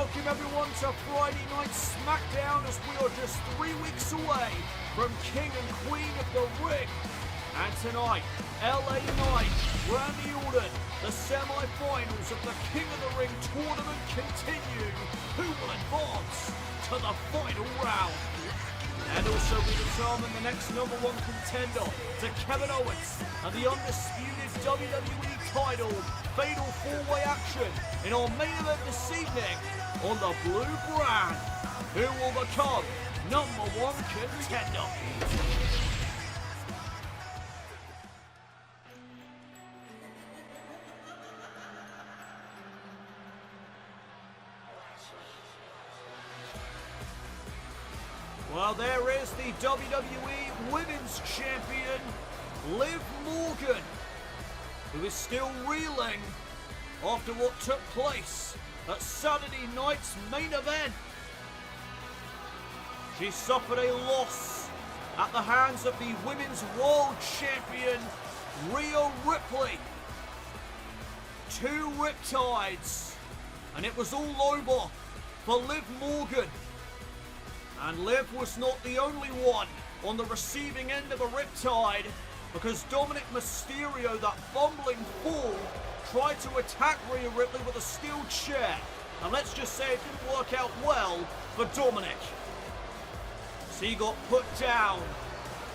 Welcome everyone to Friday Night SmackDown as we are just 3 weeks away from King and Queen of the Ring. And tonight, LA Knight, Randy Orton, the semi-finals of the King of the Ring tournament continue. Who will advance to the final round? And also we determine the next #1 contender to Kevin Owens and the Undisputed WWE title. Fatal 4-way action in our main event this evening on the blue brand. Who will become #1 contender? Well, there is the WWE Women's Champion, Liv Morgan, who is still reeling after what took place at Saturday night's main event. She suffered a loss at the hands of the Women's World Champion, Rhea Ripley. 2 riptides, and it was all over for Liv Morgan. And Liv was not the only one on the receiving end of a riptide, because Dominic Mysterio, that bumbling fool, tried to attack Rhea Ripley with a steel chair. And let's just say it didn't work out well for Dominic. So he got put down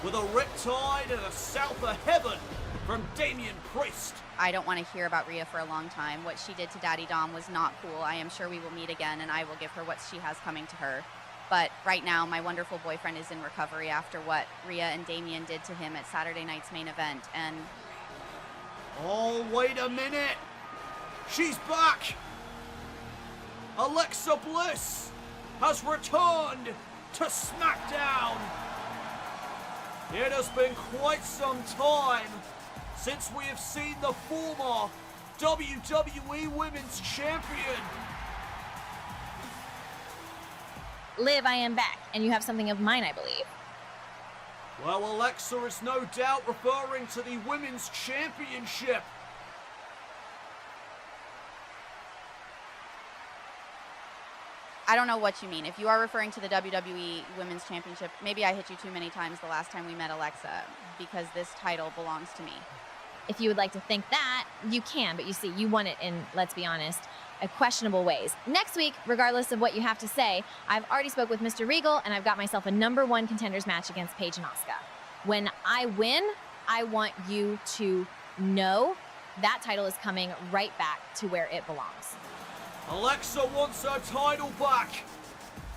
with a riptide and a south of heaven from Damian Priest. I don't want to hear about Rhea for a long time. What she did to Daddy Dom was not cool. I am sure we will meet again and I will give her what she has coming to her. But right now, my wonderful boyfriend is in recovery after what Rhea and Damian did to him at Saturday night's main event, and... Oh, wait a minute! She's back! Alexa Bliss has returned to SmackDown! It has been quite some time since we have seen the former WWE Women's Champion. Liv, I am back, and you have something of mine, I believe. Well, Alexa is no doubt referring to the Women's Championship. I don't know what you mean. If you are referring to the WWE Women's Championship, maybe I hit you too many times the last time we met, Alexa, because this title belongs to me. If you would like to think that, you can, but you see, you won it in, let's be honest, questionable ways. Next week, regardless of what you have to say, I've already spoke with Mr. Regal, and I've got myself a #1 contenders match against Paige and Asuka. When I win, I want you to know that title is coming right back to where it belongs. Alexa wants her title back.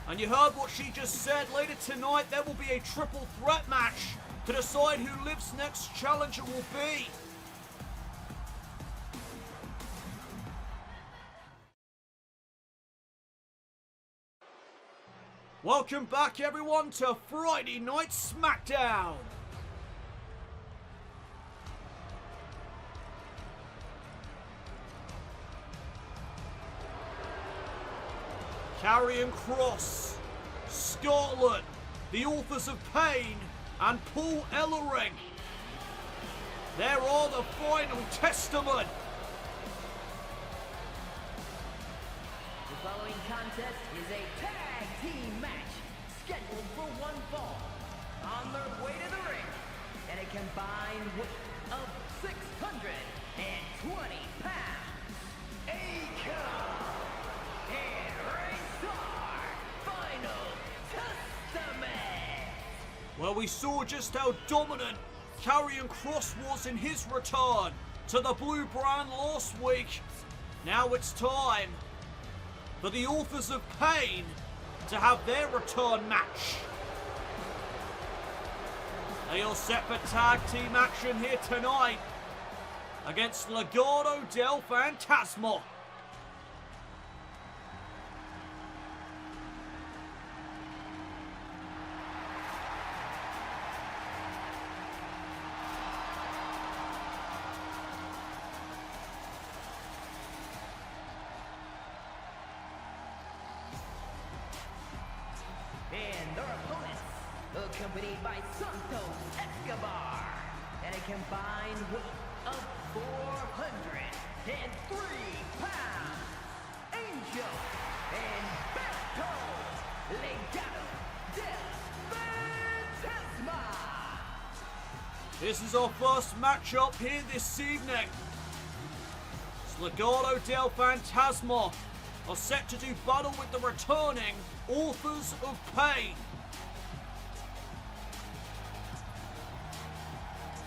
And you heard what she just said. Later tonight, there will be a triple threat match to decide who Liv's next challenger will be. Welcome back everyone to Friday Night SmackDown. Karrion Kross, Scarlett, the authors of Pain, and Paul Ellering. There are the final testament. The following contest is a tag team match scheduled for 1 fall. On their way to the ring, and a combined weight of 620 pounds. Asuka and Final Testament. Well, we saw just how dominant Karrion Kross was in his return to the blue brand last week. Now it's time for the authors of Pain to have their return match. They are set for tag team action here tonight against Legado del Fantasma. And their opponents, accompanied by Santos Escobar, and a combined weight of 403 pounds. Angel and This is our first matchup here this evening. Legado del Fantasma are set to do battle with the returning Authors of Pain.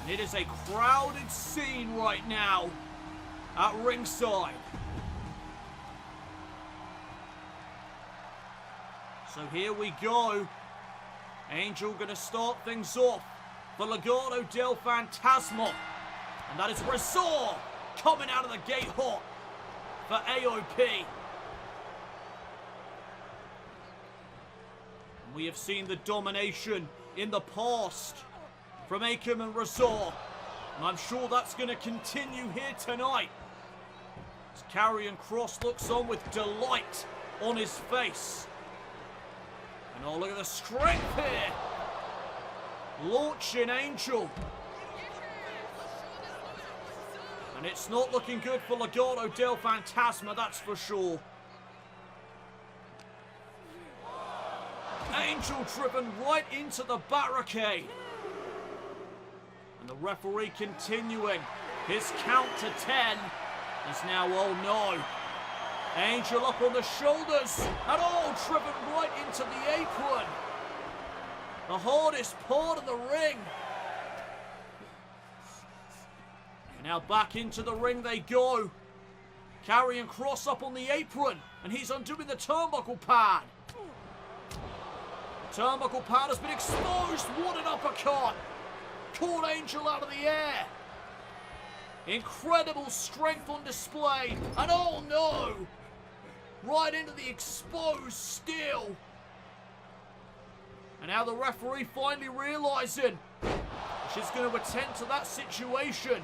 And it is a crowded scene right now at ringside. So here we go. Angel gonna start things off for Legado del Fantasma. And that is Razor coming out of the gate hot for AOP. And we have seen the domination in the past from Akam and Razor. And I'm sure that's going to continue here tonight. As Karrion Kross looks on with delight on his face. And oh, look at the strength here. Launching Angel. And it's not looking good for Legado del Fantasma, that's for sure. Angel driven right into the barricade. And the referee continuing his count to 10 is now, oh no. Angel up on the shoulders and all driven right into the apron. The hardest part of the ring. Now back into the ring they go. Karrion Kross up on the apron, and he's undoing the turnbuckle pad. The turnbuckle pad has been exposed. What an uppercut. Caught Angel out of the air. Incredible strength on display. And oh no. Right into the exposed steel. And now the referee finally realizing she's going to attend to that situation.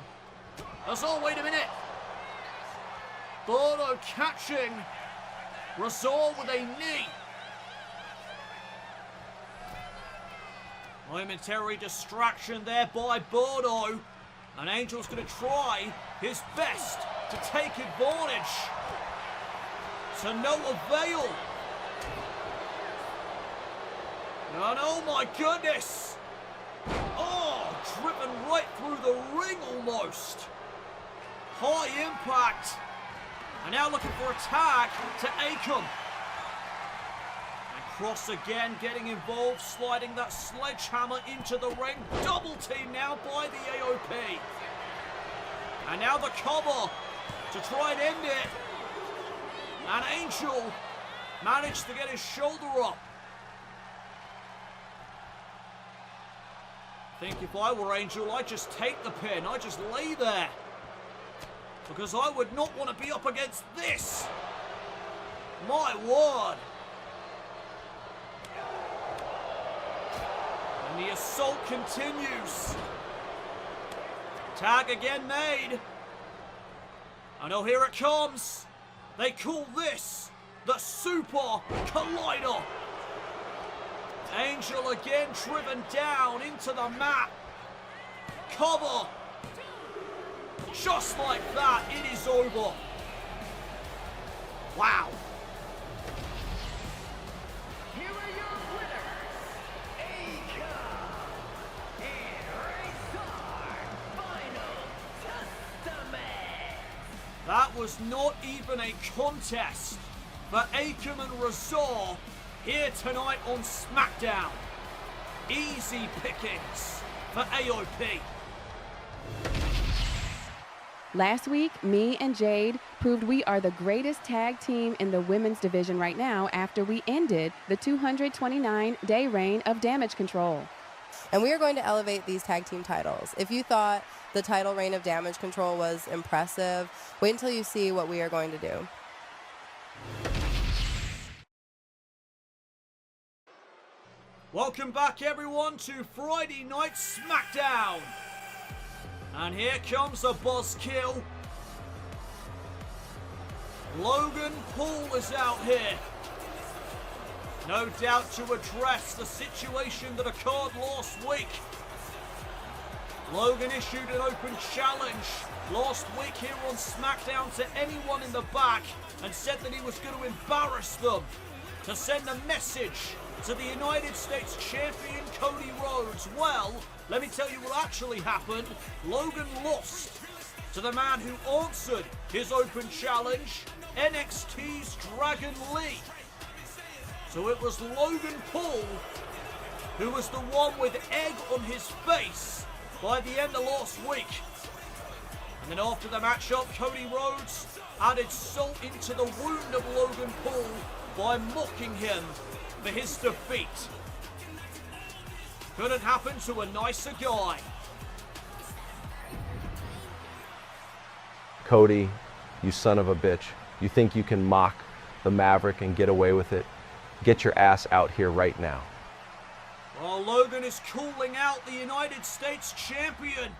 Oh, wait a minute. Bordeaux catching Razor with a knee. Momentary distraction there by Bordeaux. And Angel's going to try his best to take advantage. To no avail. And oh my goodness. Oh, driven right through the ring almost. High impact. And now looking for a tag to Akam. And Kross again getting involved, sliding that sledgehammer into the ring. Double team now by the AOP. And now the cover to try and end it. And Angel managed to get his shoulder up. I think if I were Angel, I'd just take the pin. I'd just lay there. Because I would not want to be up against this. My word. And the assault continues. Tag again made. And oh, here it comes. They call this the Super Collider. Angel again driven down into the mat. Cover. Just like that, it is over. Wow. Here are your winners, Akam and Razor. Final Testament. That was not even a contest for Akam and Razor here tonight on SmackDown. Easy pickings for AOP. Last week, me and Jade proved we are the greatest tag team in the women's division right now after we ended the 229-day reign of Damage Control. And we are going to elevate these tag team titles. If you thought the title reign of Damage Control was impressive, wait until you see what we are going to do. Welcome back, everyone, to Friday Night SmackDown. And here comes a buzzkill. Logan Paul is out here. No doubt to address the situation that occurred last week. Logan issued an open challenge last week here on SmackDown to anyone in the back and said that he was going to embarrass them to send a message to the United States Champion Cody Rhodes? Well, let me tell you what actually happened. Logan lost to the man who answered his open challenge, NXT's Dragon Lee. So it was Logan Paul who was the one with egg on his face by the end of last week. And then after the matchup, Cody Rhodes added salt into the wound of Logan Paul by mocking him for his defeat. Couldn't happen to a nicer guy. Cody, you son of a bitch. You think you can mock the Maverick and get away with it? Get your ass out here right now. Well, Logan is calling out the United States Champion.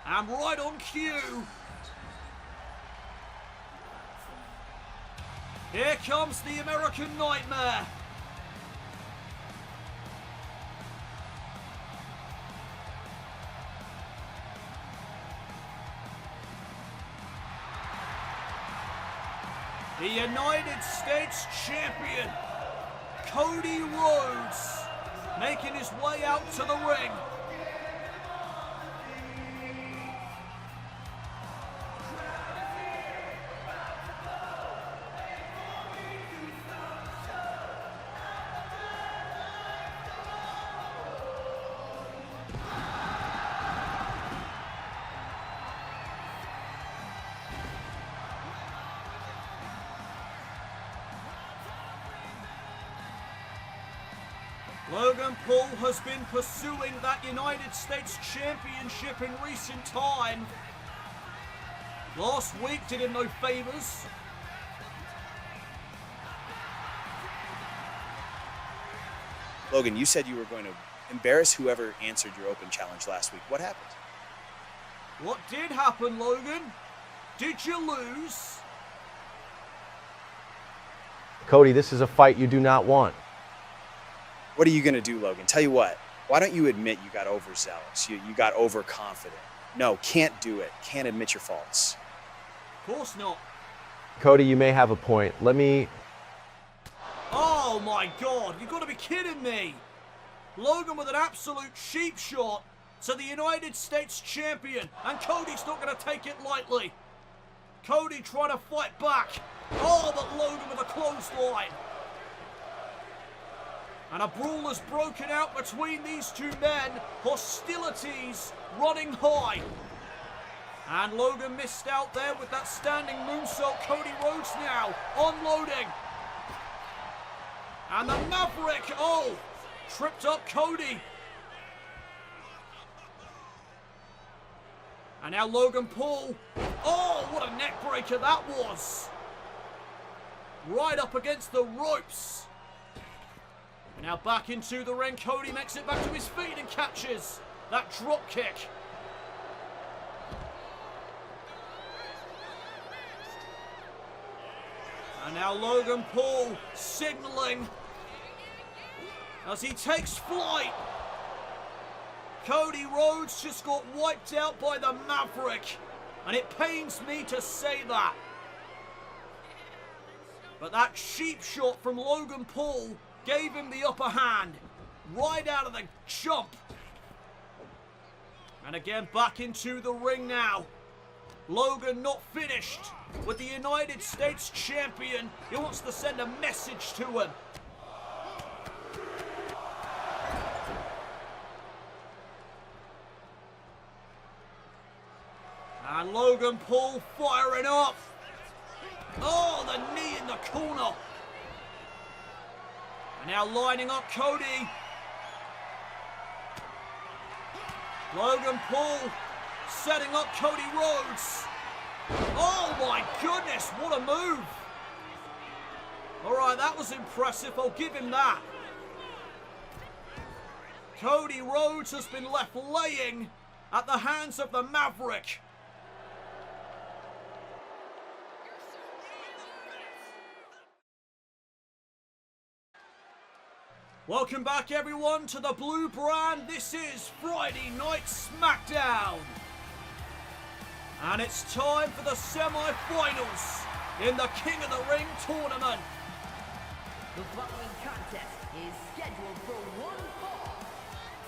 And right on cue. Here comes the American Nightmare. The United States Champion, Cody Rhodes, making his way out to the ring. Logan Paul has been pursuing that United States Championship in recent time. Last week did him no favors. Logan, you said you were going to embarrass whoever answered your open challenge last week. What happened? What did happen, Logan? Did you lose? Cody, this is a fight you do not want. What are you going to do, Logan? Tell you what, why don't you admit you got overzealous? You got overconfident. No, can't do it. Can't admit your faults. Of course not. Cody, you may have a point. Let me... Oh my God, you've got to be kidding me. Logan with an absolute cheap shot to the United States Champion. And Cody's not going to take it lightly. Cody trying to fight back. Oh, but Logan with a clothesline. And a brawl has broken out between these two men. Hostilities running high. And Logan missed out there with that standing moonsault. Cody Rhodes now unloading. And the Maverick, oh, tripped up Cody. And now Logan Paul. Oh, what a neck breaker that was. Right up against the ropes. And now back into the ring. Cody makes it back to his feet and catches that drop kick. And now Logan Paul signaling as he takes flight. Cody Rhodes just got wiped out by the Maverick. And it pains me to say that. But that cheap shot from Logan Paul gave him the upper hand right out of the jump. And again back into the ring now. Logan not finished with the United States Champion. He wants to send a message to him. And Logan Paul firing up. Oh, the knee in the corner. And now lining up Cody. Logan Paul setting up Cody Rhodes. Oh my goodness, what a move. Alright, that was impressive, I'll give him that. Cody Rhodes has been left laying at the hands of the Maverick. Welcome back everyone to the Blue Brand. This is Friday Night SmackDown. And it's time for the semi-finals in the King of the Ring tournament. The following contest is scheduled for one fall.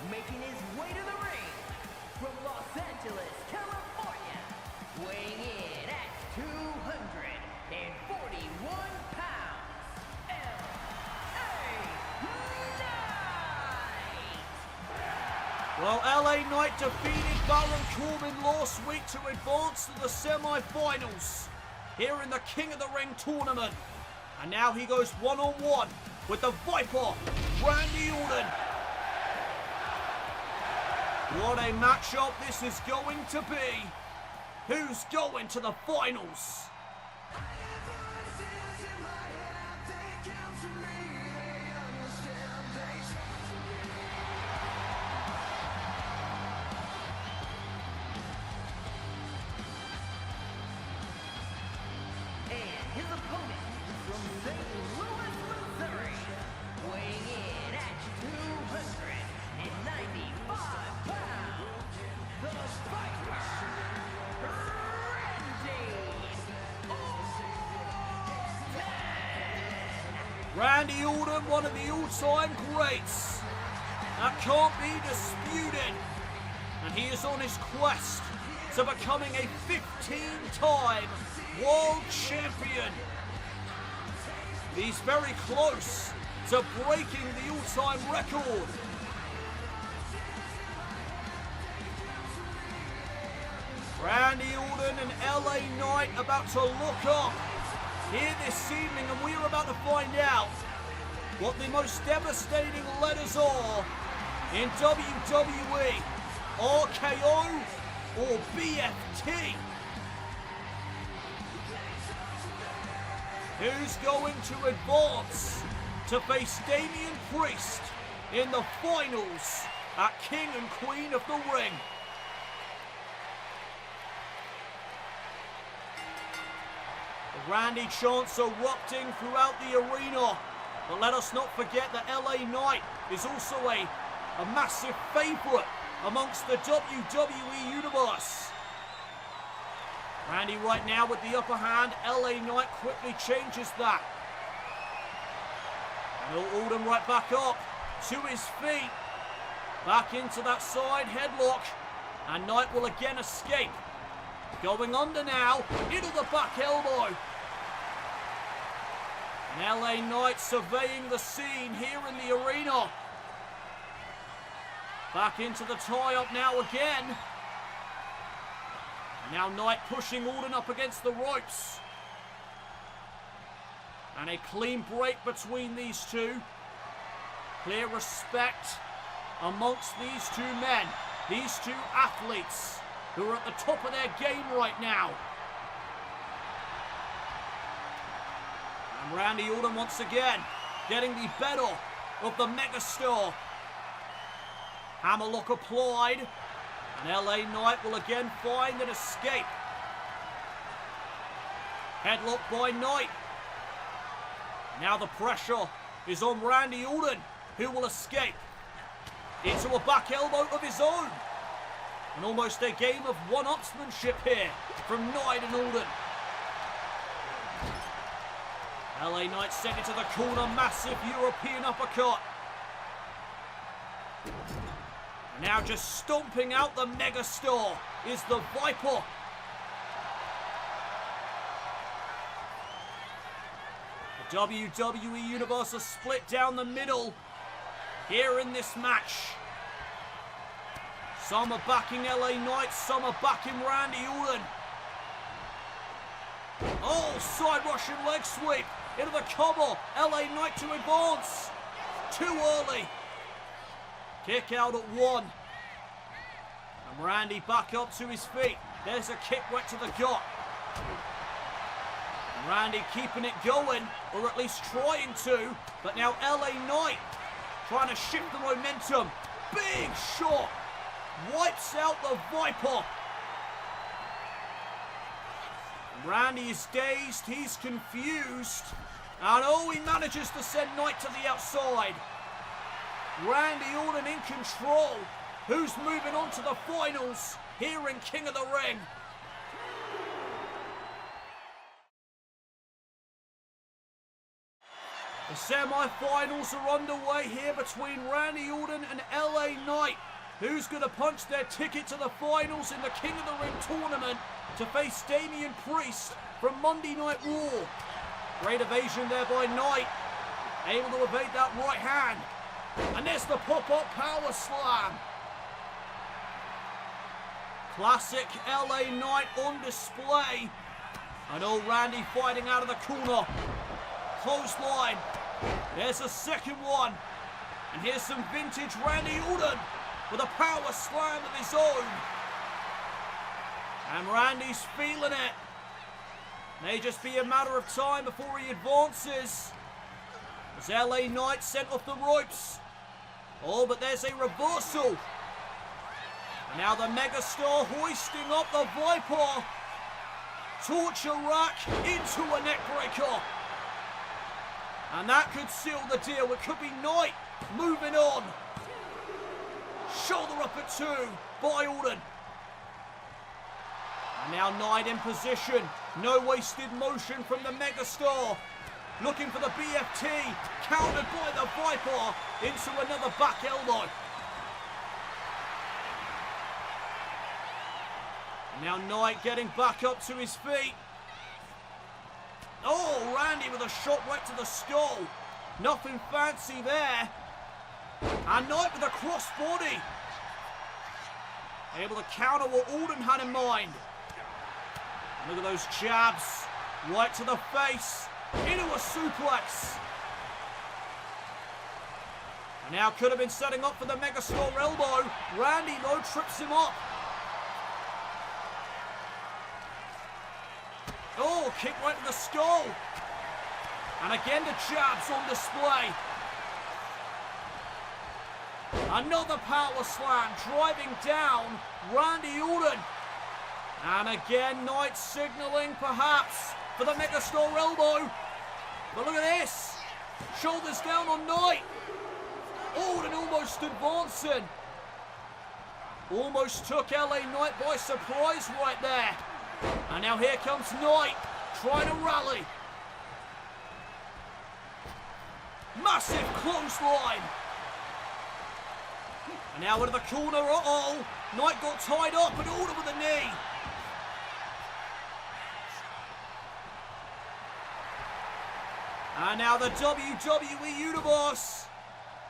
Making his way to the ring from Los Angeles, California, weighing in at 241 pounds, Well, LA Knight defeated Baron Corbin last week to advance to the semi-finals here in the King of the Ring tournament. And now he goes one-on-one with the Viper, Randy Orton. What a matchup this is going to be. Who's going to the finals? his opponent from St. Louis, Missouri, weighing in at 295 pounds, the Viper, Randy Orton, one of the all-time greats. That can't be disputed. And he is on his quest to becoming a 15-time world champion. He's very close to breaking the all-time record. Randy Orton and LA Knight about to look up here this evening, and we are about to find out what the most devastating letters are in WWE, RKO or BFT. Who's going to advance to face Damian Priest in the finals at King and Queen of the Ring? The Randy chants erupting throughout the arena, but let us not forget that LA Knight is also a massive favourite amongst the WWE Universe. Randy right now with the upper hand. LA Knight quickly changes that. And Orton right back up to his feet. Back into that side headlock. And Knight will again escape. Going under now, into the back elbow. And LA Knight surveying the scene here in the arena. Back into the tie-up now again. And now Knight pushing Orton up against the ropes. And a clean break between these two. Clear respect amongst these two men. These two athletes who are at the top of their game right now. And Randy Orton once again getting the better of the megastar. Hammerlock applied, and LA Knight will again find an escape. Headlock by Knight. Now the pressure is on Randy Orton, who will escape into a back elbow of his own. And almost a game of one-upsmanship here from Knight and Orton. LA Knight sent into the corner, massive European uppercut. And now just stomping out the megastar is the Viper. The WWE Universe is split down the middle here in this match. Some are backing LA Knight, some are backing Randy Orton. Oh, side Russian leg sweep into the cover. LA Knight to advance. Too early. Kick out at one. And Randy back up to his feet. There's a kick right to the gut. And Randy keeping it going, or at least trying to. But now LA Knight trying to shift the momentum. Big shot. Wipes out the Viper. Randy is dazed, he's confused. And oh, he manages to send Knight to the outside. Randy Orton in control. Who's moving on to the finals here in King of the Ring? The semi-finals are underway here between Randy Orton and LA Knight. Who's going to punch their ticket to the finals in the King of the Ring tournament to face Damian Priest from Monday Night Raw? Great evasion there by Knight. Able to evade that right hand. And there's the pop-up power slam. Classic LA Knight on display. And old Randy fighting out of the corner. Clothesline. There's a second one. And here's some vintage Randy Orton with a power slam of his own. And Randy's feeling it. May just be a matter of time before he advances. As LA Knight sent off the ropes. Oh, but there's a reversal. And now the megastar hoisting up the Viper. Torture rack into a neckbreaker. And that could seal the deal. It could be Knight moving on. Shoulder up at 2 by Orton. And now Knight in position. No wasted motion from the megastar. Looking for the BFT. Countered by the Viper into another back elbow. Now Knight getting back up to his feet. Oh, Randy with a shot right to the skull. Nothing fancy there. And Knight with a crossbody. Able to counter what Orton had in mind. Look at those jabs. Right to the face. Into a suplex. And now could have been setting up for the megastar elbow. Randy, though, trips him up. Oh, kick right to the skull. And again the jabs on display. Another power slam driving down Randy Orton. And again Knight signaling perhaps for the megastar elbow. But look at this. Shoulders down on Knight. Orton almost advancing. Almost took LA Knight by surprise right there. And now here comes Knight, trying to rally. Massive clothesline. And now into the corner, uh-oh. Knight got tied up and Orton with a knee. And now the WWE Universe.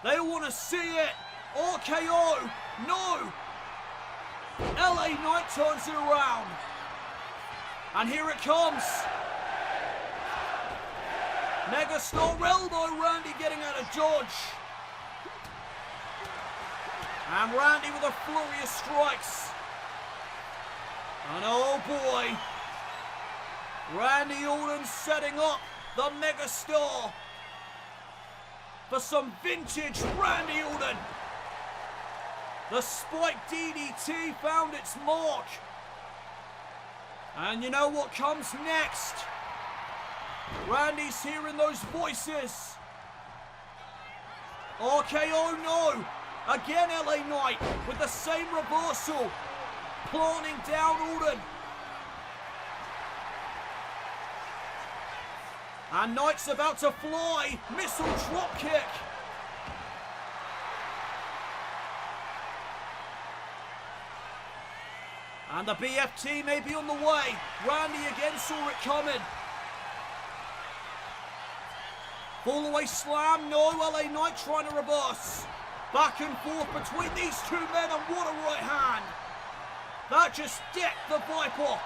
They want to see it. RKO. No. LA Knight turns it around. And here it comes. Megastar elbow, Randy getting out of dodge. And Randy with a flurry of strikes. And oh boy. Randy Orton setting up the megastar for some vintage Randy Orton. The spike DDT found its mark. And you know what comes next? Randy's hearing those voices. RKO, no. Again LA Knight with the same reversal. Planting down Orton. And Knight's about to fly. Missile drop kick. And the BFT may be on the way. Randy again saw it coming. Fall away slam. No, LA Knight trying to reverse. Back and forth between these two men, and what a right hand. That just decked the Viper.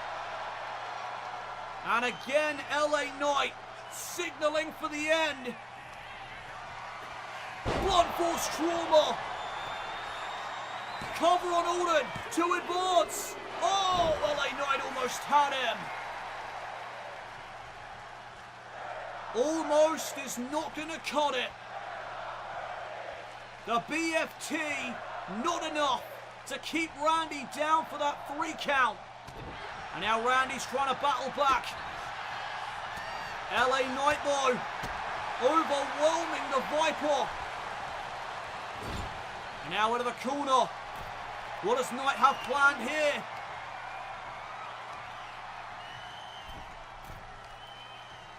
And again, LA Knight signaling for the end. Blunt force trauma. Cover on Orton to advance. Oh, LA Knight almost had him. Almost is not going to cut it. The BFT, not enough to keep Randy down for that 3 count. And now Randy's trying to battle back. LA Knight though, overwhelming the Viper. And now into the corner. What does Knight have planned here?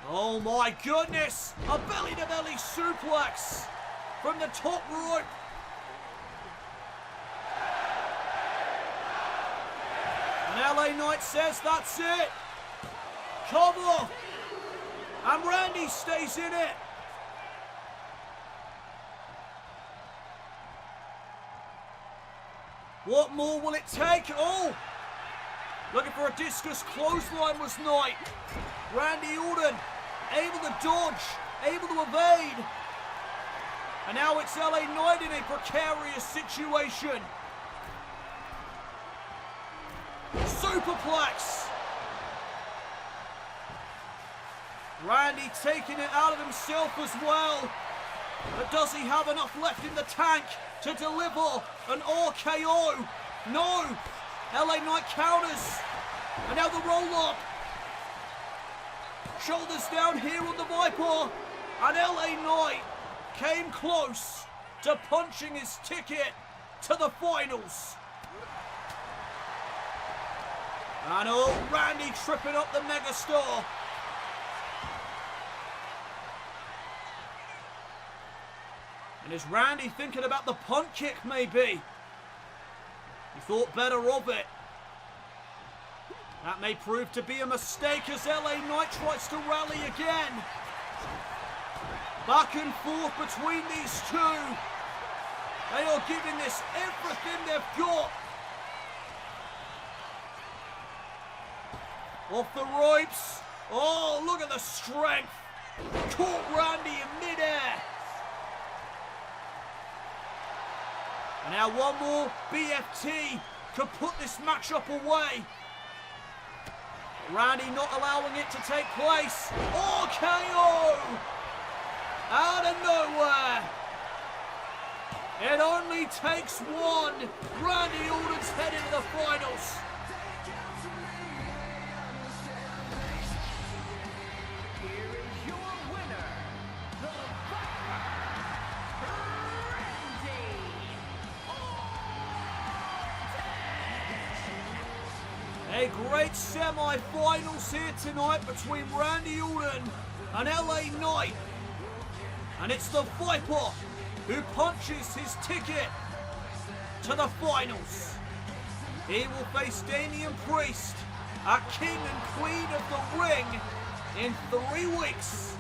Oh my goodness! A belly-to-belly suplex from the top rope. And LA Knight says that's it. Cover. And Randy stays in it. What more will it take? Oh! Looking for a discus clothesline was Knight. Randy Orton able to dodge, able to evade. And now it's LA Knight in a precarious situation. Superplex. Randy taking it out of himself as well. But does he have enough left in the tank to deliver an RKO? No. LA Knight counters. And now the roll up. Shoulders down here on the Viper. And LA Knight came close to punching his ticket to the finals. And oh, Randy tripping up the megastar. And is Randy thinking about the punt kick maybe? He thought better of it. That may prove to be a mistake as LA Knight tries to rally again. Back and forth between these two. They are giving this everything they've got. Off the ropes. Oh, look at the strength. Caught Randy in midair. And now one more BFT could put this matchup away. Randy not allowing it to take place. RKO! Out of nowhere. It only takes one. Randy Orton's headed to the finals. A great semi-finals here tonight between Randy Orton and LA Knight. And it's the Viper who punches his ticket to the finals. He will face Damian Priest at King and Queen of the Ring in 3 weeks.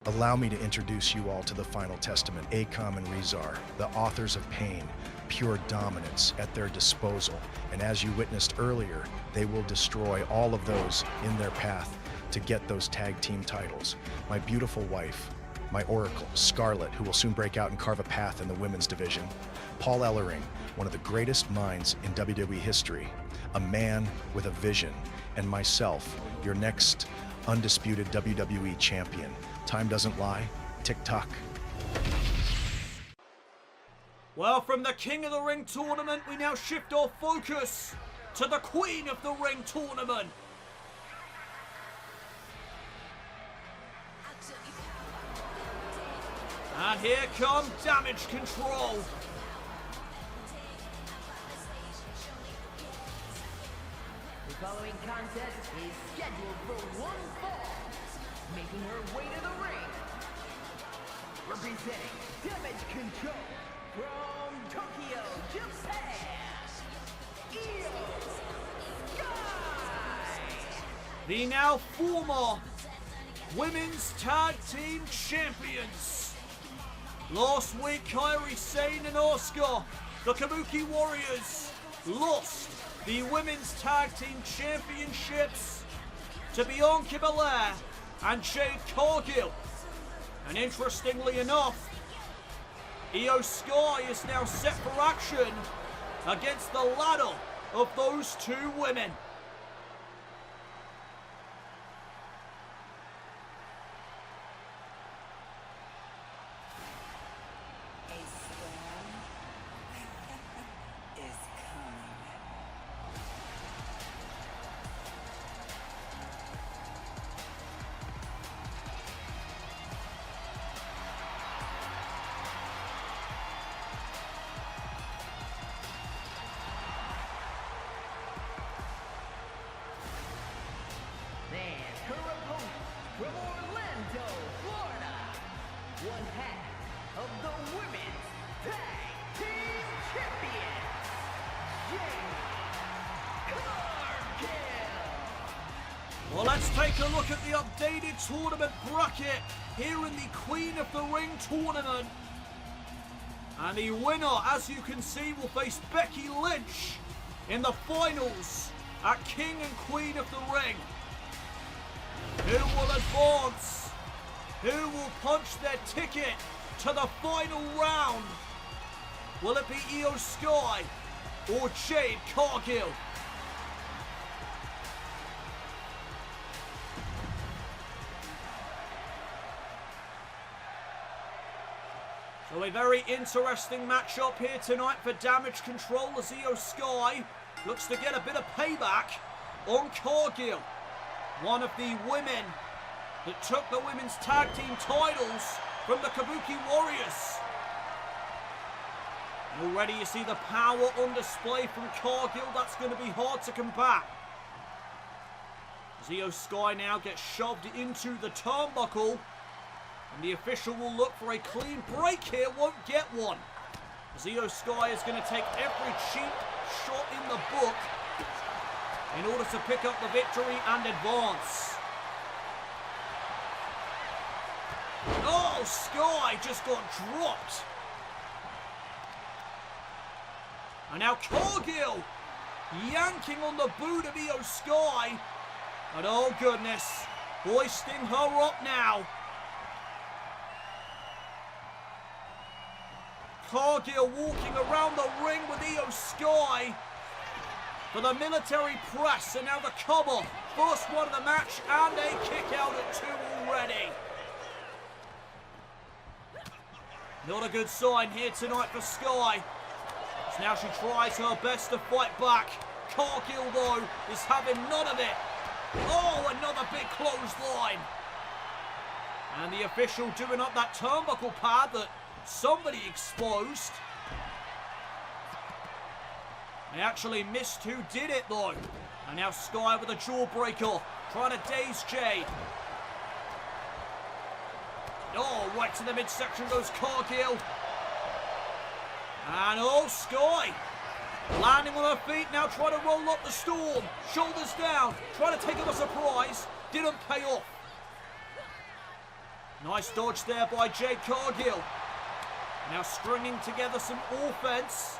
Allow me to introduce you all to the Final Testament, Akam and Rezar, the authors of pain, pure dominance at their disposal. And as you witnessed earlier, they will destroy all of those in their path to get those tag team titles. My beautiful wife, my oracle, Scarlett, who will soon break out and carve a path in the women's division. Paul Ellering, one of the greatest minds in WWE history, a man with a vision, and myself, your next undisputed WWE champion. Time doesn't lie. Tick-tock. Well, from the King of the Ring tournament, we now shift our focus to the Queen of the Ring tournament. And here come Damage Control. The following contest is scheduled for one fall. Making her way to the ring, representing Damage Control from Tokyo, Japan, Iyo Sky. The now former Women's Tag Team Champions. Last week, Kairi Sane and Asuka, the Kabuki Warriors, lost the Women's Tag Team Championships to Bianca Belair and Jade Cargill. And interestingly enough, Iyo Sky is now set for action against the latter of those two women. Well, let's take a look at the updated tournament bracket here in the Queen of the Ring tournament. And the winner, as you can see, will face Becky Lynch in the finals at King and Queen of the Ring. Who will advance? Who will punch their ticket to the final round? Will it be Iyo Sky or Jade Cargill? So a very interesting matchup here tonight for Damage Control as Iyo Sky looks to get a bit of payback on Cargill, one of the women that took the women's tag team titles from the Kabuki Warriors. Already you see the power on display from Cargill. That's going to be hard to combat. As Iyo Sky now gets shoved into the turnbuckle. And the official will look for a clean break here, won't get one. As Iyo Sky is going to take every cheap shot in the book in order to pick up the victory and advance. Oh, Sky just got dropped. And now Cargill yanking on the boot of Iyo Sky. And oh goodness, hoisting her up now. Cargill walking around the ring with Iyo Sky for the military press, and now the cover. First one of the match and a kick out at 2 already. Not a good sign here tonight for Sky. As now she tries her best to fight back. Cargill though is having none of it. Oh, another big clothesline. And the official doing up that turnbuckle pad that somebody exposed. They actually missed who did it though. And now Sky with a jawbreaker, trying to daze Jade. Oh, right to the midsection goes Cargill. And oh, Sky landing on her feet, now trying to roll up the storm. Shoulders down, trying to take him a surprise. Didn't pay off. Nice dodge there by Jade Cargill. Now stringing together some offense.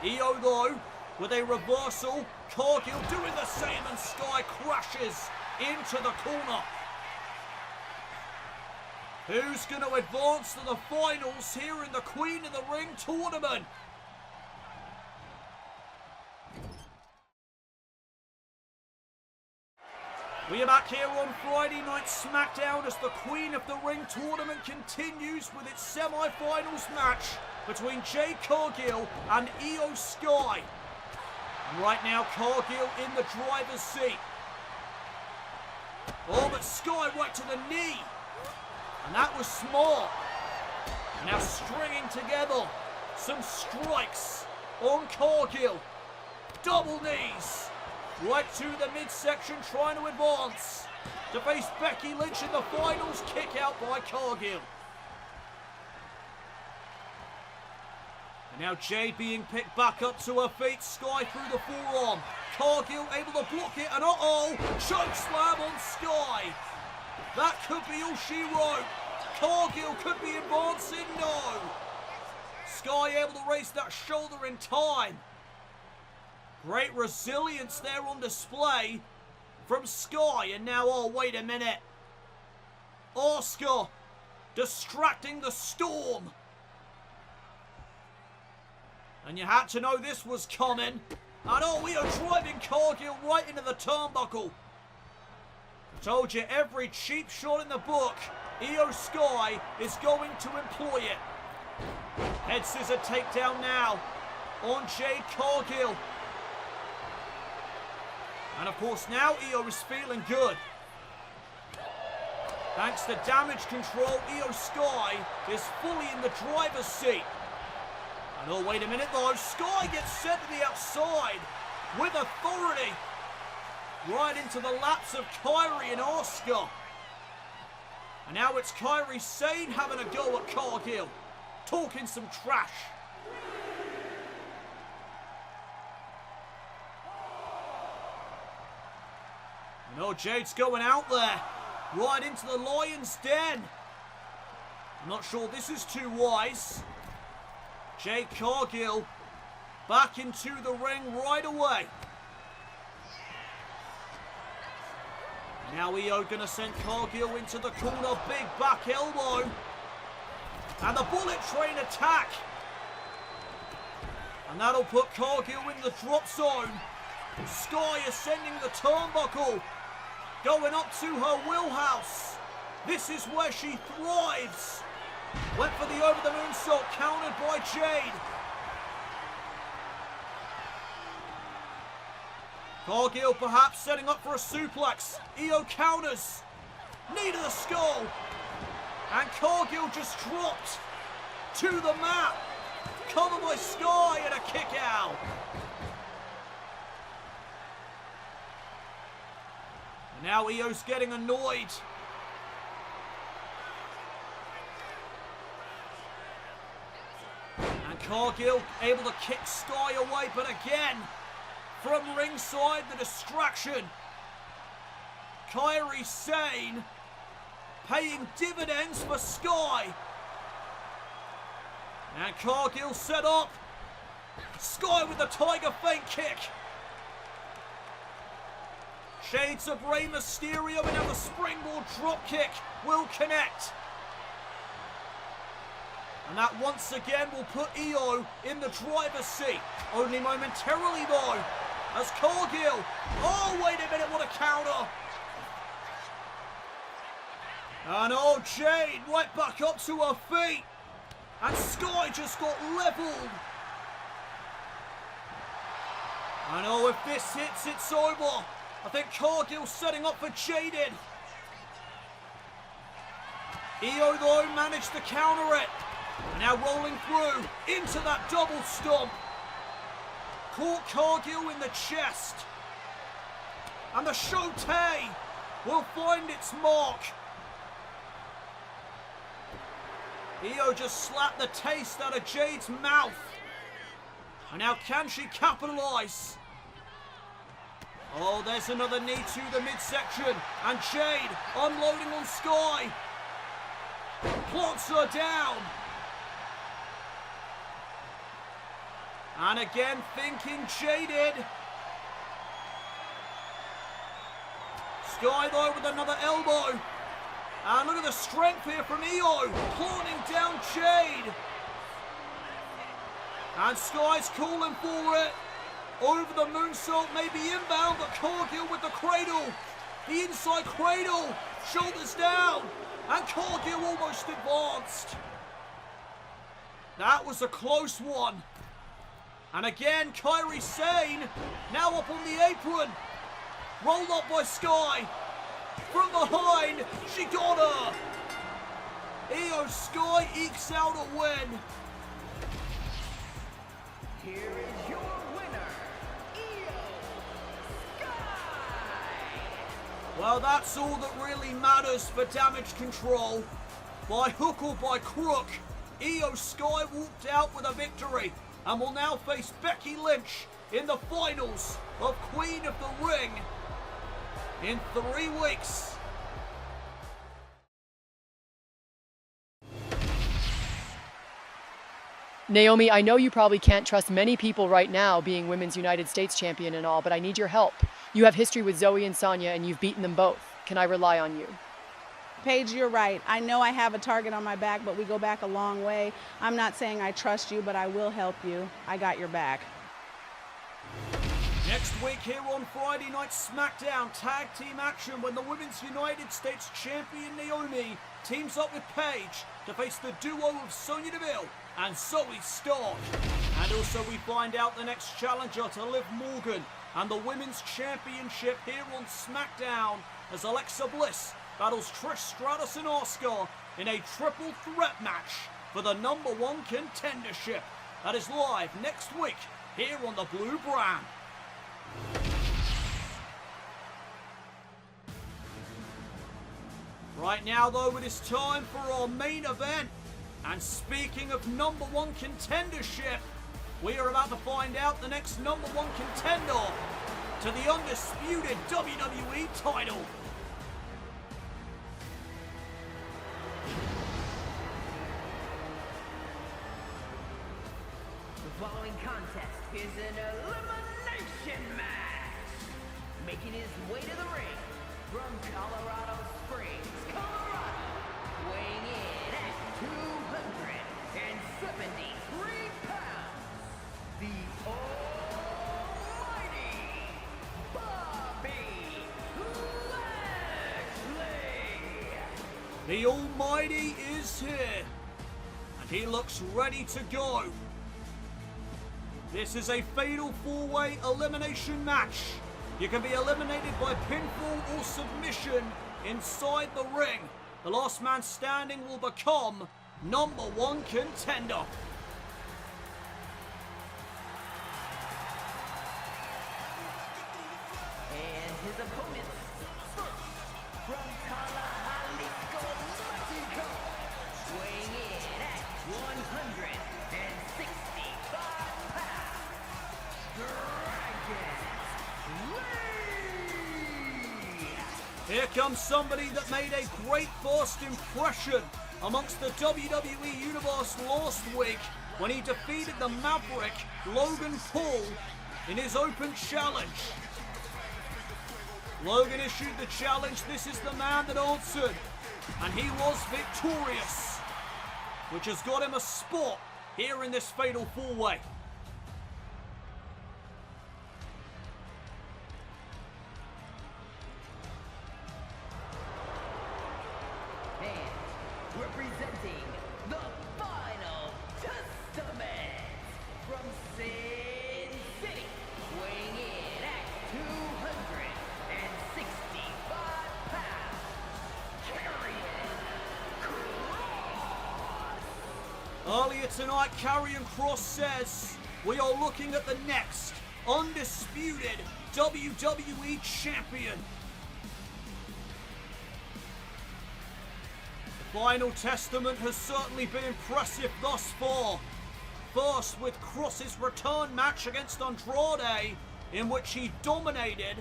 Iyo though with a reversal. Cargill doing the same and Sky crashes into the corner. Who's going to advance to the finals here in the Queen of the Ring tournament? We are back here on Friday Night SmackDown as the Queen of the Ring tournament continues with its semi-finals match between Jade Cargill and Iyo Sky. And right now Cargill in the driver's seat. Oh, but Sky right to the knee. And that was smart. Now stringing together some strikes on Cargill. Double knees. Right to the midsection, trying to advance to face Becky Lynch in the finals. Kick out by Cargill. And now Jade being picked back up to her feet. Sky through the forearm. Cargill able to block it, and uh-oh, choke slam on Sky. That could be all she wrote. Cargill could be advancing. No. Sky able to raise that shoulder in time. Great resilience there on display from Sky. And now, oh, wait a minute. Asuka distracting the storm. And you had to know this was coming. And oh, we are driving Cargill right into the turnbuckle. I told you, every cheap shot in the book, Iyo Sky is going to employ it. Head scissor takedown now on Jade Cargill. And of course now Iyo is feeling good. Thanks to damage control, Iyo Sky is fully in the driver's seat. And oh, wait a minute though, Sky gets sent to the outside with authority. Right into the laps of Kairi and Asuka. And now it's Kairi Sane having a go at Cargill. Talking some trash. No, Jade's going out there. Right into the lion's den. I'm not sure this is too wise. Jade Cargill back into the ring right away. Now Iyo gonna send Cargill into the corner. Big back elbow. And the bullet train attack. And that'll put Cargill in the drop zone. Sky ascending the turnbuckle. Going up to her wheelhouse. This is where she thrives. Went for the over the moonsault, countered by Jade. Cargill perhaps setting up for a suplex. Iyo counters. Knee to the skull. And Cargill just dropped to the mat. Covered by Sky and a kick out. And now Iyo's getting annoyed. And Cargill able to kick Sky away, but again, from ringside, the distraction. Kairi Sane paying dividends for Sky. And Cargill set up. Sky with the Tiger feint kick. Shades of Rey Mysterio, and now the springboard drop kick will connect. And that once again will put Iyo in the driver's seat. Only momentarily though, as Cargill. Oh, wait a minute, what a counter. And oh, Jade right back up to her feet. And Sky just got leveled. And oh, if this hits, it's over. I think Cargill's setting up for Jaded. Iyo, though, managed to counter it. Now rolling through into that double stomp. Caught Cargill in the chest. And the Shote will find its mark. Iyo just slapped the taste out of Jade's mouth. And now can she capitalize? Oh, there's another knee to the midsection. And Jade unloading on Sky. Plants her down. And again thinking Jaded. Sky though with another elbow. And look at the strength here from Iyo, planting down Jade. And Sky's calling for it. Over the moonsault, maybe inbound, but Cargill with the cradle. The inside cradle, shoulders down. And Cargill almost advanced. That was a close one. And again, Kairi Sane now up on the apron. Rolled up by Sky. From behind, she got her. Iyo Sky ekes out a win. Here is your winner, Iyo Sky. Well, that's all that really matters for Damage Control. By hook or by crook, Iyo Sky walked out with a victory and will now face Becky Lynch in the finals of Queen of the Ring in 3 weeks. Naomi, I know you probably can't trust many people right now being Women's United States Champion and all, but I need your help. You have history with Zoe and Sonya and you've beaten them both. Can I rely on you? Paige, you're right. I know I have a target on my back, but we go back a long way. I'm not saying I trust you, but I will help you. I got your back. Next week here on Friday Night SmackDown, tag team action when the Women's United States Champion Naomi teams up with Paige to face the duo of Sonya Deville and Zoe Stark. And also we find out the next challenger to Liv Morgan and the Women's Championship here on SmackDown as Alexa Bliss battles Trish Stratus and Asuka in a triple threat match for the #1 contendership. That is live next week here on the Blue Brand. Right now though, it is time for our main event. And speaking of #1 contendership, we are about to find out the next #1 contender to the undisputed WWE title. The following contest is an elimination match. Making his way to the ring from Colorado Springs, Colorado, weighing in at 273 pounds, the almighty Bobby Lashley. The Almighty is here, and he looks ready to go. This is a fatal four-way elimination match. You can be eliminated by pinfall or submission inside the ring. The last man standing will become #1 contender. And his opponents, first, from Tallahassee, Mexico, weighing in at 165 pounds, Dragon Lee! Here comes somebody that made a great first impression amongst the WWE Universe last week when he defeated the Maverick, Logan Paul, in his open challenge. Logan issued the challenge, this is the man that answered, and he was victorious, which has got him a spot here in this fatal four-way. And representing the Final Testament from Sin City, weighing in at 265 pounds, Karrion Kross. Earlier tonight, Karrion Kross says, we are looking at the next undisputed WWE Champion. The Final Testament has certainly been impressive thus far. First with Kross's return match against Andrade, in which he dominated.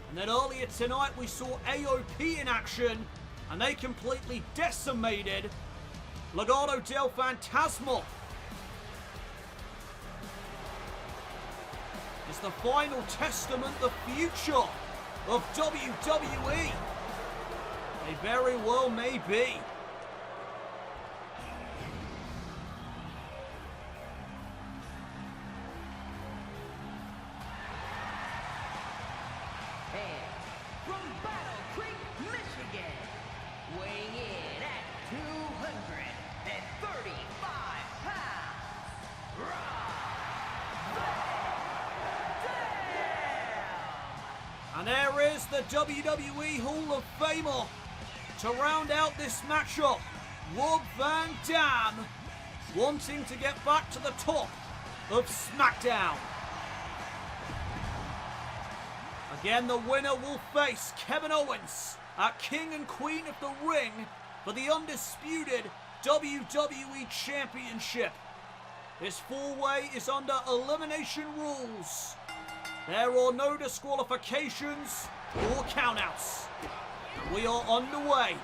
And then earlier tonight we saw AOP in action, and they completely decimated Legado del Fantasma. Is the Final Testament the future of WWE? They very well may be. And from Battle Creek, Michigan, weighing in at 235 pounds, And there is the WWE Hall of Famer to round out this matchup. Rob Van Dam wanting to get back to the top of SmackDown. Again, the winner will face Kevin Owens at King and Queen of the Ring for the undisputed WWE Championship. This four-way is under elimination rules. There are no disqualifications or countouts. And we are underway.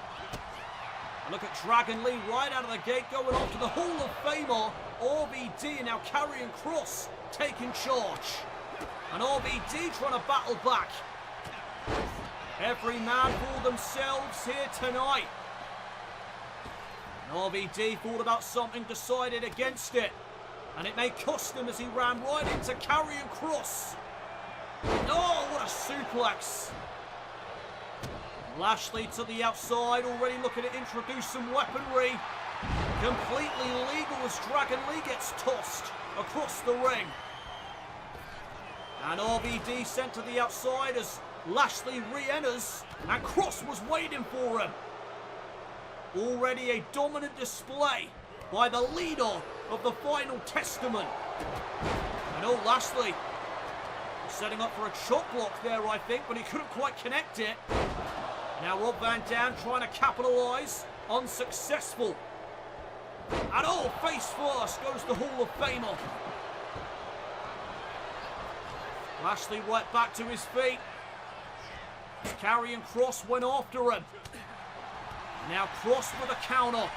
And look at Dragon Lee right out of the gate going off to the Hall of Famer, RVD, and now Karrion Kross taking charge. And RVD trying to battle back. Every man for themselves here tonight. And RVD thought about something, decided against it. And it may cost him as he ran right into Karrion Kross. Oh, what a suplex. Lashley to the outside, already looking to introduce some weaponry. Completely legal as Dragon Lee gets tossed across the ring. And RVD sent to the outside as Lashley re-enters, and Kross was waiting for him. Already a dominant display by the leader of the Final Testament. And oh, Lashley setting up for a chop block there, I think, but he couldn't quite connect it. Now Rob Van Dam trying to capitalise, unsuccessful. And oh, face first goes the Hall of Famer. Lashley right back to his feet. Karrion Kross went after him. Now Kross with a counter.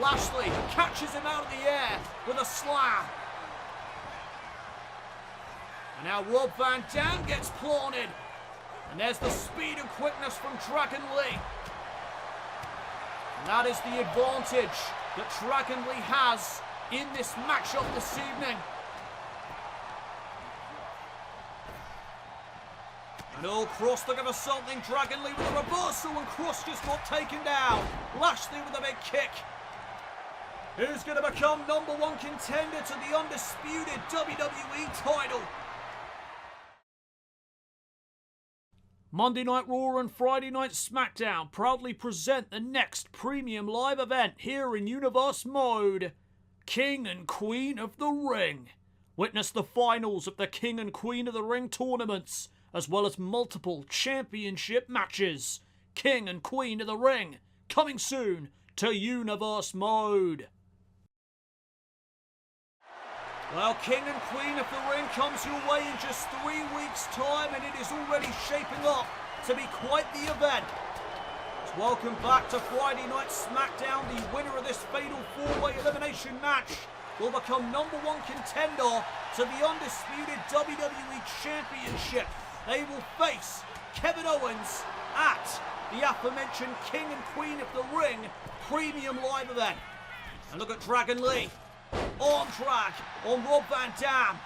Lashley catches him out of the air with a slam. And now Rob Van Dam gets planted. And there's the speed and quickness from Dragon Lee. And that is the advantage that Dragon Lee has in this matchup this evening. And Kross looking for something. Dragon Lee with a reversal, and Kross just got taken down. Lashley with a big kick. Who's going to become #1 contender to the undisputed WWE title? Monday Night Raw and Friday Night SmackDown proudly present the next premium live event here in Universe Mode. King and Queen of the Ring. Witness the finals of the King and Queen of the Ring tournaments, as well as multiple championship matches. King and Queen of the Ring, coming soon to Universe Mode. Well, King and Queen of the Ring comes your way in just 3 weeks' time, and it is already shaping up to be quite the event. So welcome back to Friday Night SmackDown. The winner of this fatal 4-way elimination match will become #1 contender to the undisputed WWE Championship. They will face Kevin Owens at the aforementioned King and Queen of the Ring premium live event. And look at Dragon Lee. Arm drag on Rob Van Dam.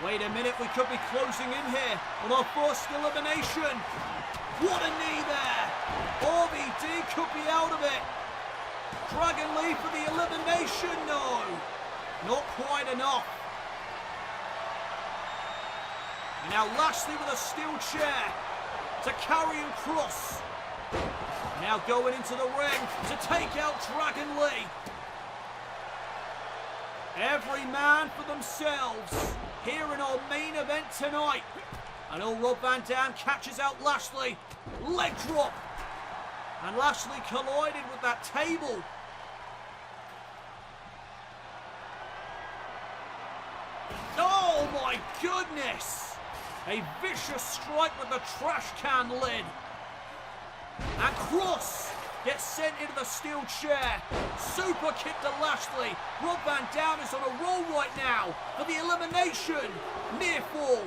Wait a minute, we could be closing in here on our first elimination. What a knee there. RVD could be out of it. Dragon Lee for the elimination. No, not quite enough. And now Lashley with a steel chair to Karrion Kross. Now going into the ring to take out Dragon Lee. Every man for themselves here in our main event tonight. And Rob Van Dam catches out Lashley. Leg drop. And Lashley collided with that table. Oh my goodness. A vicious strike with the trash can lid. And Kross gets sent into the steel chair. Super kick to Lashley. Rob Van Dam is on a roll right now for the elimination. Near fall.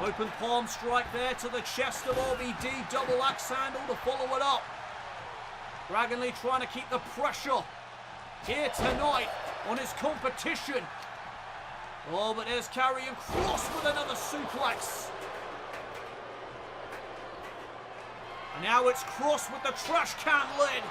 Open palm strike there to the chest of RVD. Double axe handle to follow it up. Dragon Lee trying to keep the pressure here tonight on his competition. Oh, but there's Karrion Kross with another suplex. And now it's Kross with the trash can lid.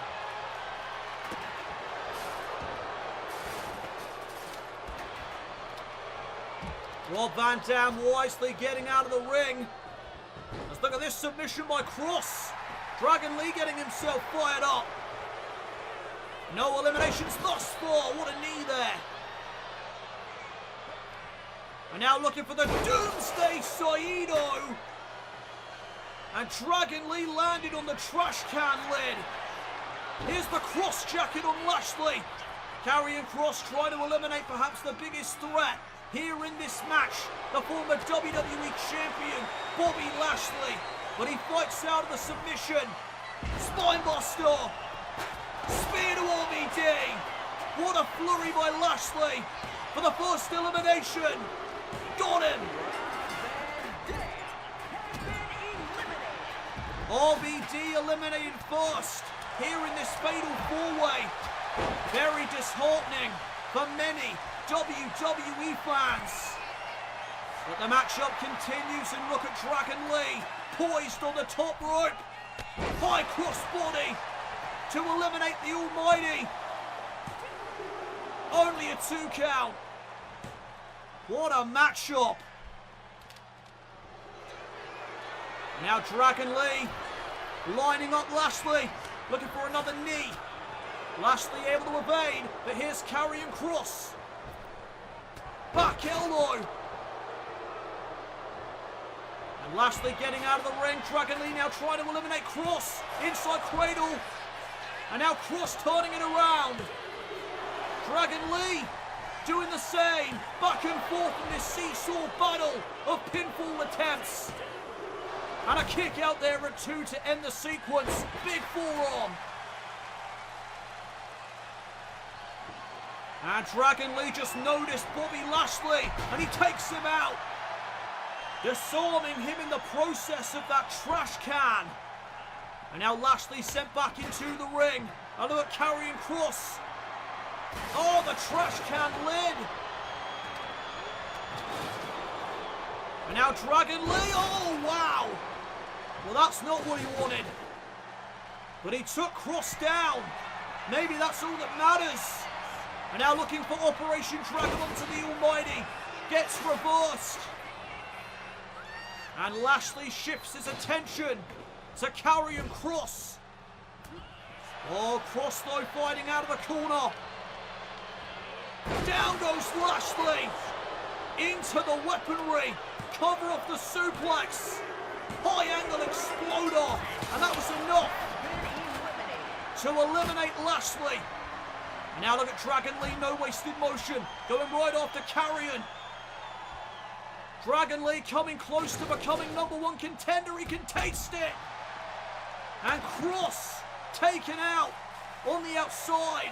Rob Van Dam wisely getting out of the ring. Let's look at this submission by Kross. Dragon Lee getting himself fired up. No eliminations thus far. What a knee there. And now looking for the Doomsday Saito. And Dragon Lee landed on the trash can lid. Here's the cross jacket on Lashley. Karrion Kross trying to eliminate perhaps the biggest threat here in this match. The former WWE Champion, Bobby Lashley. But he fights out of the submission. Spinebuster. Spear to RVD. What a flurry by Lashley for the first elimination. Got him. RVD eliminated first here in this fatal four-way. Very disheartening for many WWE fans. But the matchup continues, and look at Dragon Lee poised on the top rope. High crossbody to eliminate the Almighty. Only a 2 count. What a matchup. Now Dragon Lee lining up Lashley, looking for another knee. Lashley able to evade, but here's Karrion Kross. Back elbow. And Lashley getting out of the ring. Dragon Lee now trying to eliminate Kross. Inside cradle. And now Kross turning it around. Dragon Lee doing the same. Back and forth in this seesaw battle of pinfall attempts. And a kick out there at 2 to end the sequence. Big forearm. And Dragon Lee just noticed Bobby Lashley and he takes him out. Disarming him in the process of that trash can. And now Lashley sent back into the ring. And look at Karrion Kross. Oh, the trash can lid. And now Dragon Lee. Oh, wow. Well, that's not what he wanted. But he took Kross down. Maybe that's all that matters. And now looking for Operation Dragon onto the Almighty. Gets reversed. And Lashley shifts his attention to Karrion Kross. Oh, Kross though fighting out of the corner. Down goes Lashley. Into the weaponry. Cover off the suplex. High angle exploder. And that was enough to eliminate Lashley. And now look at Dragon Lee, no wasted motion. Going right after Karrion. Dragon Lee coming close to becoming #1 contender. He can taste it. And Kross taken out on the outside.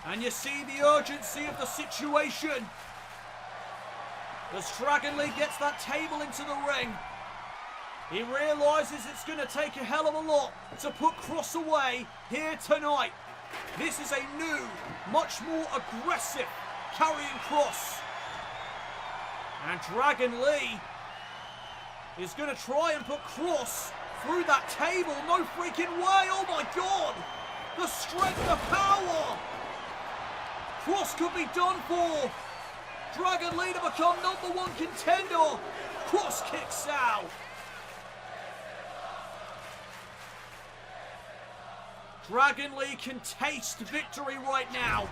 And you see the urgency of the situation. As Dragon Lee gets that table into the ring, he realises it's going to take a hell of a lot to put Kross away here tonight. This is a new, much more aggressive Karrion Kross. And Dragon Lee is going to try and put Kross through that table. No freaking way. Oh my God. The strength, the power. Kross could be done for. Dragon Lee to become #1 contender. Kross kicks out. Dragon Lee can taste victory right now.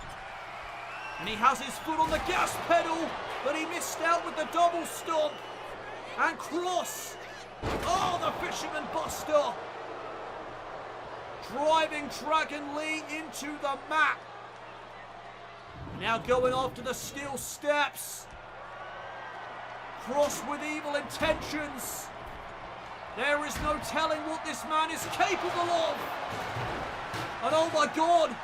And he has his foot on the gas pedal, but he missed out with the double stomp. And Kross, oh, the Fisherman Buster. Driving Dragon Lee into the mat. Now going after the steel steps. Kross with evil intentions. There is no telling what this man is capable of. And oh my God,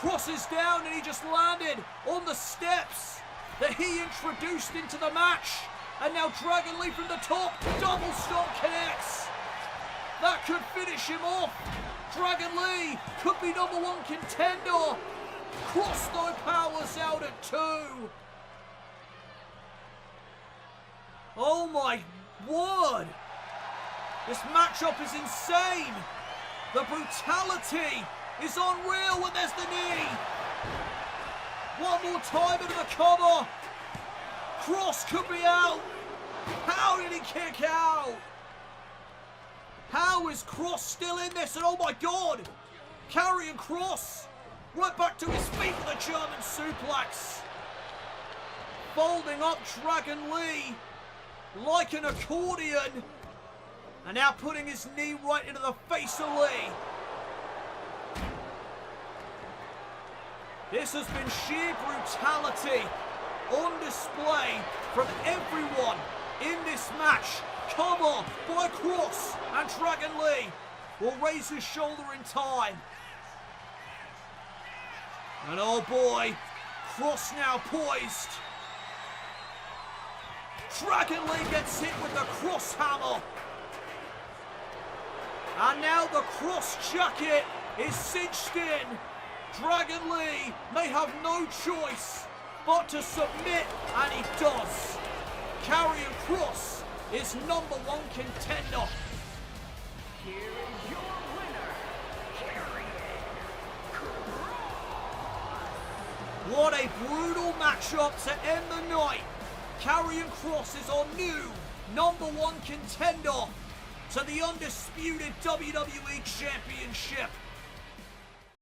Kross is down and he just landed on the steps that he introduced into the match. And now Dragon Lee from the top, double stomp connects. That could finish him off. Dragon Lee could be #1 contender. Kross though powers out at 2. Oh my word. This matchup is insane. The brutality is unreal when there's the knee. One more time into the cover. Kross could be out. How did he kick out? How is Kross still in this? And oh my God, Karrion Kross right back to his feet with a German suplex. Folding up Dragon Lee like an accordion. And now putting his knee right into the face of Lee. This has been sheer brutality on display from everyone in this match. Cover by Kross, and Dragon Lee will raise his shoulder in time. And oh boy, Kross now poised. Dragon Lee gets hit with the Kross hammer. And now the Kross jacket is cinched in. Dragon Lee may have no choice but to submit, and he does. Karrion Kross is #1 contender. Here is your winner, Karrion Kross. What a brutal matchup to end the night. Karrion Kross is our new #1 contender to the Undisputed WWE Championship.